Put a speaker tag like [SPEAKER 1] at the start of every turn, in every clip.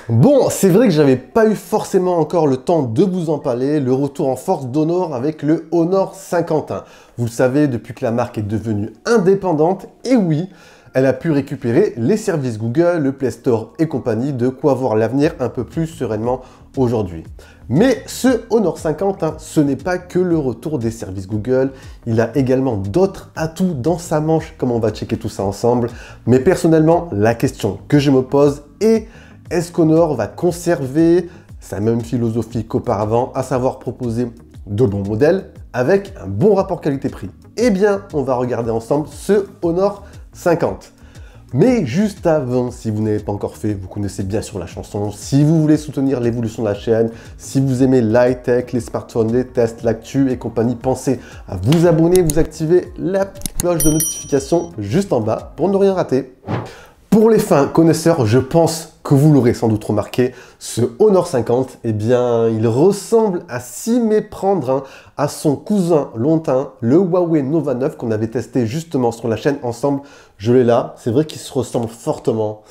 [SPEAKER 1] Bon, c'est vrai que j'avais pas eu forcément encore le temps de vous en parler, le retour en force d'Honor avec le Honor 51. Vous le savez, depuis que la marque est devenue indépendante, et oui, elle a pu récupérer les services Google, le Play Store et compagnie, de quoi voir l'avenir un peu plus sereinement aujourd'hui. Mais ce Honor 50, ce n'est pas que le retour des services Google, il a également d'autres atouts dans sa manche, comme on va checker tout ça ensemble. Mais personnellement, la question que je me pose est: est-ce qu'Honor va conserver sa même philosophie qu'auparavant, à savoir proposer de bons modèles avec un bon rapport qualité-prix? Eh bien, on va regarder ensemble ce Honor 50. Mais juste avant, si vous n'avez pas encore fait, vous connaissez bien sûr la chanson, si vous voulez soutenir l'évolution de la chaîne, si vous aimez l'high-tech, les smartphones, les tests, l'actu et compagnie, pensez à vous abonner, vous activer la petite cloche de notification juste en bas pour ne rien rater. Pour les fins connaisseurs, je pense que vous l'aurez sans doute remarqué, ce Honor 50, eh bien, il ressemble à s'y méprendre à son cousin lointain, le Huawei Nova 9 qu'on avait testé justement sur la chaîne ensemble. Je l'ai là, c'est vrai qu'il se ressemble fortement.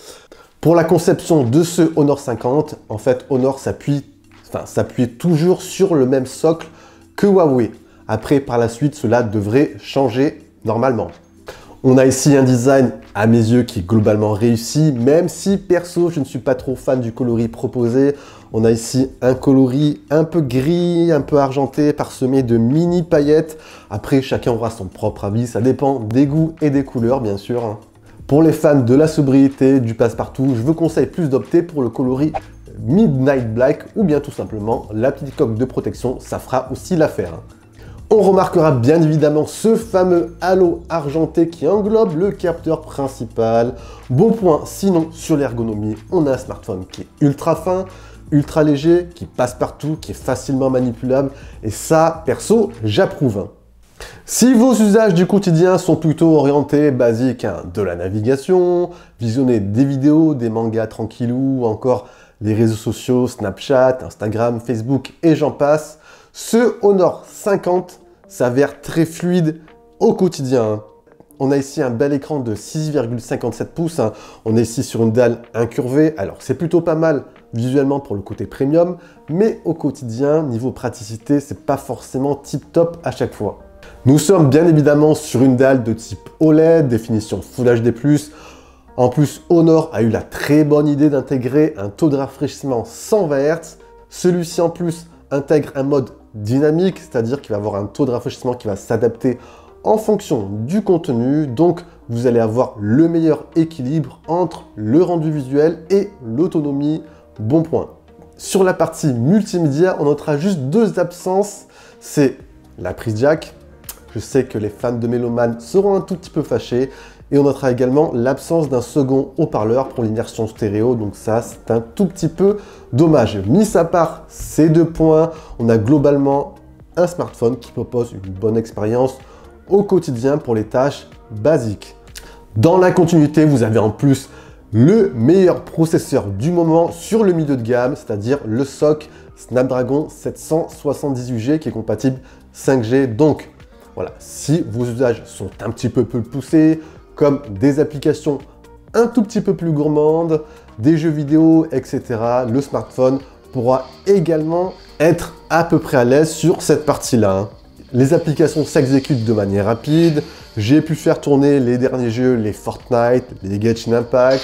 [SPEAKER 1] Pour la conception de ce Honor 50, en fait, Honor s'appuie toujours sur le même socle que Huawei. Après, par la suite, cela devrait changer normalement. On a ici un design, à mes yeux, qui est globalement réussi, même si, perso, je ne suis pas trop fan du coloris proposé. On a ici un coloris un peu gris, un peu argenté, parsemé de mini paillettes. Après, chacun aura son propre avis, ça dépend des goûts et des couleurs, bien sûr. Pour les fans de la sobriété, du passe-partout, je vous conseille plus d'opter pour le coloris Midnight Black ou bien tout simplement la petite coque de protection, ça fera aussi l'affaire. On remarquera bien évidemment ce fameux halo argenté qui englobe le capteur principal. Bon point, sinon sur l'ergonomie, on a un smartphone qui est ultra fin, ultra léger, qui passe partout, qui est facilement manipulable. Et ça, perso, j'approuve. Si vos usages du quotidien sont plutôt orientés basiques, de la navigation, visionner des vidéos, des mangas tranquillou, ou encore les réseaux sociaux, Snapchat, Instagram, Facebook et j'en passe, ce Honor 50 s'avère très fluide au quotidien. On a ici un bel écran de 6,57 pouces. On est ici sur une dalle incurvée. Alors, c'est plutôt pas mal visuellement pour le côté premium, mais au quotidien, niveau praticité, c'est pas forcément tip top à chaque fois. Nous sommes bien évidemment sur une dalle de type OLED, définition Full HD+. En plus, Honor a eu la très bonne idée d'intégrer un taux de rafraîchissement 120 Hz. Celui-ci en plus intègre un mode dynamique, c'est-à-dire qu'il va avoir un taux de rafraîchissement qui va s'adapter en fonction du contenu. Donc, vous allez avoir le meilleur équilibre entre le rendu visuel et l'autonomie. Bon point. Sur la partie multimédia, on notera juste deux absences. C'est la prise jack. Je sais que les fans de Méloman seront un tout petit peu fâchés. Et on notera également l'absence d'un second haut-parleur pour l'immersion stéréo. Donc ça, c'est un tout petit peu dommage. Mis à part ces deux points, on a globalement un smartphone qui propose une bonne expérience au quotidien pour les tâches basiques. Dans la continuité, vous avez en plus le meilleur processeur du moment sur le milieu de gamme, c'est-à-dire le SoC Snapdragon 778G qui est compatible 5G. Donc voilà, si vos usages sont un petit peu plus poussés, comme des applications un tout petit peu plus gourmandes, des jeux vidéo, etc., le smartphone pourra également être à peu près à l'aise sur cette partie-là. Les applications s'exécutent de manière rapide. J'ai pu faire tourner les derniers jeux, les Fortnite, les Genshin Impact,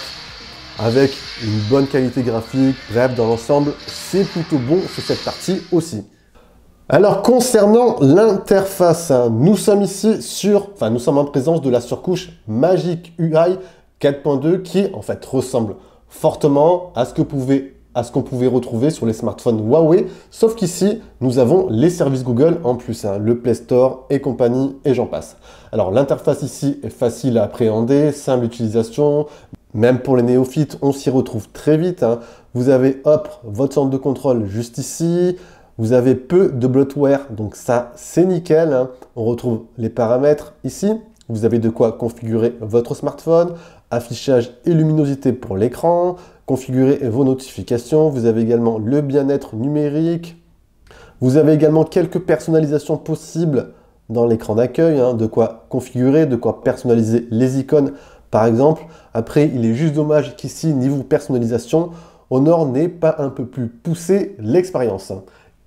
[SPEAKER 1] avec une bonne qualité graphique. Bref, dans l'ensemble, c'est plutôt bon sur cette partie aussi. Alors, concernant l'interface, nous sommes ici nous sommes en présence de la surcouche Magic UI 4.2 qui, en fait, ressemble fortement à ce qu'on pouvait retrouver sur les smartphones Huawei, sauf qu'ici, nous avons les services Google en plus, le Play Store et compagnie, et j'en passe. Alors, l'interface ici est facile à appréhender, simple d'utilisation. Même pour les néophytes, on s'y retrouve très vite. Vous avez, hop, votre centre de contrôle juste ici. Vous avez peu de bloatware, donc ça, c'est nickel. On retrouve les paramètres ici. Vous avez de quoi configurer votre smartphone, affichage et luminosité pour l'écran, configurer vos notifications. Vous avez également le bien-être numérique. Vous avez également quelques personnalisations possibles dans l'écran d'accueil, de quoi configurer, de quoi personnaliser les icônes, par exemple. Après, il est juste dommage qu'ici, niveau personnalisation, Honor n'est pas un peu plus poussé l'expérience.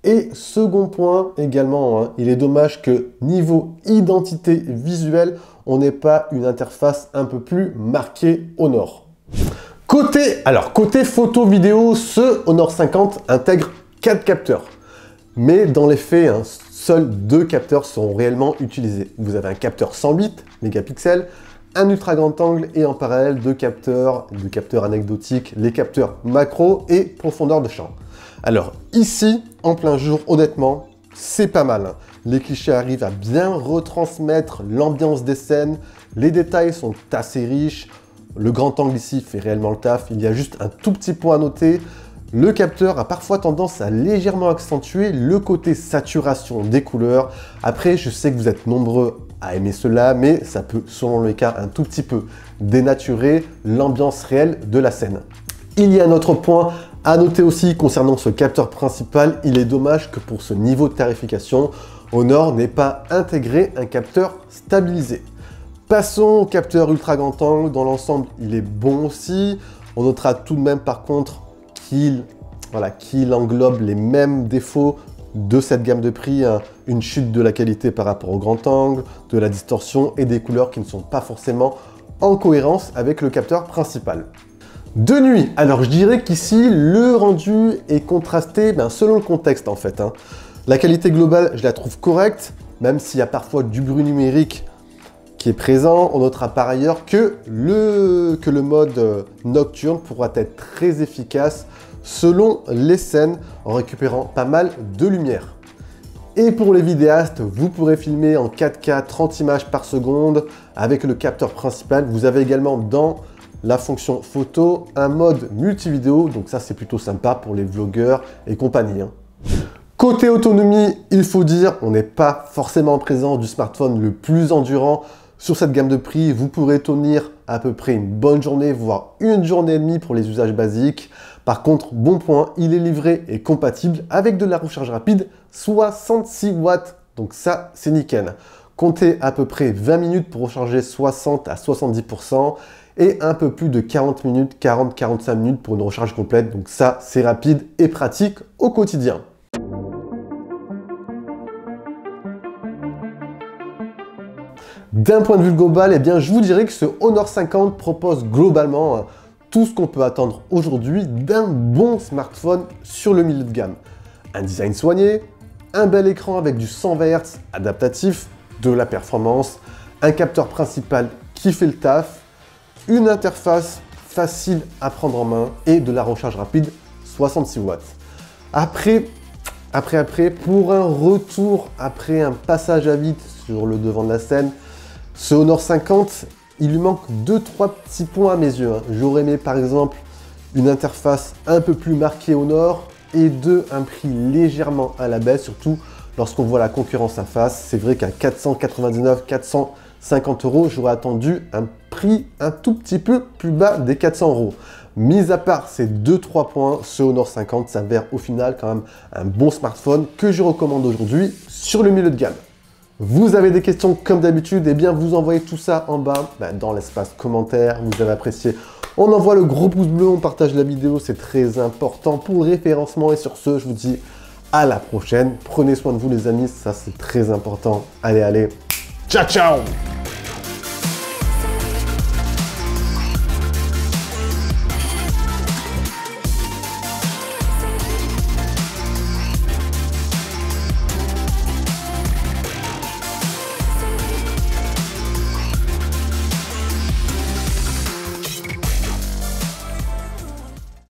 [SPEAKER 1] Et second point également, il est dommage que niveau identité visuelle, on n'ait pas une interface un peu plus marquée Honor. Côté photo vidéo, ce Honor 50 intègre 4 capteurs. Mais dans les faits, seuls 2 capteurs seront réellement utilisés. Vous avez un capteur 108 mégapixels, un ultra grand angle et en parallèle 2 capteurs anecdotiques, les capteurs macro et profondeur de champ. Alors ici, en plein jour, honnêtement, c'est pas mal. Les clichés arrivent à bien retransmettre l'ambiance des scènes, les détails sont assez riches, le grand angle ici fait réellement le taf, il y a juste un tout petit point à noter. Le capteur a parfois tendance à légèrement accentuer le côté saturation des couleurs. Après, je sais que vous êtes nombreux à aimer cela, mais ça peut, selon le cas, un tout petit peu dénaturer l'ambiance réelle de la scène. Il y a un autre point à noter aussi concernant ce capteur principal. Il est dommage que pour ce niveau de tarification, Honor n'ait pas intégré un capteur stabilisé. Passons au capteur ultra grand angle. Dans l'ensemble, il est bon aussi. On notera tout de même par contre qu'il englobe les mêmes défauts de cette gamme de prix, une chute de la qualité par rapport au grand angle, de la distorsion et des couleurs qui ne sont pas forcément en cohérence avec le capteur principal. De nuit, alors je dirais qu'ici le rendu est contrasté selon le contexte en fait. La qualité globale, je la trouve correcte, même s'il y a parfois du bruit numérique qui est présent. On notera par ailleurs que le mode nocturne pourra être très efficace selon les scènes en récupérant pas mal de lumière. Et pour les vidéastes, vous pourrez filmer en 4K 30 images par seconde avec le capteur principal. Vous avez également dans la fonction photo un mode multi-vidéo, donc ça c'est plutôt sympa pour les vlogueurs et compagnie. Côté autonomie, il faut dire, on n'est pas forcément en présence du smartphone le plus endurant. Sur cette gamme de prix, vous pourrez tenir à peu près une bonne journée, voire une journée et demie pour les usages basiques. Par contre, bon point, il est livré et compatible avec de la recharge rapide 66 watts. Donc ça, c'est nickel. Comptez à peu près 20 minutes pour recharger 60 à 70% et un peu plus de 40 minutes, 40-45 minutes pour une recharge complète. Donc ça, c'est rapide et pratique au quotidien. D'un point de vue global, je vous dirais que ce Honor 50 propose globalement tout ce qu'on peut attendre aujourd'hui d'un bon smartphone sur le milieu de gamme. Un design soigné, un bel écran avec du 120 Hz adaptatif, de la performance, un capteur principal qui fait le taf, une interface facile à prendre en main et de la recharge rapide 66 watts. Après, pour un retour après un passage à vide sur le devant de la scène, ce Honor 50, il lui manque 2-3 petits points à mes yeux. J'aurais aimé par exemple une interface un peu plus marquée Honor et un prix légèrement à la baisse, surtout lorsqu'on voit la concurrence en face. C'est vrai qu'à 499-450 €, j'aurais attendu un prix un tout petit peu plus bas des 400 €. Mis à part ces 2-3 points, ce Honor 50 s'avère au final quand même un bon smartphone que je recommande aujourd'hui sur le milieu de gamme. Vous avez des questions comme d'habitude, vous envoyez tout ça en bas dans l'espace commentaire. Vous avez apprécié, on envoie le gros pouce bleu, on partage la vidéo, c'est très important pour le référencement. Et sur ce, je vous dis à la prochaine. Prenez soin de vous les amis, ça c'est très important. Allez, ciao ciao!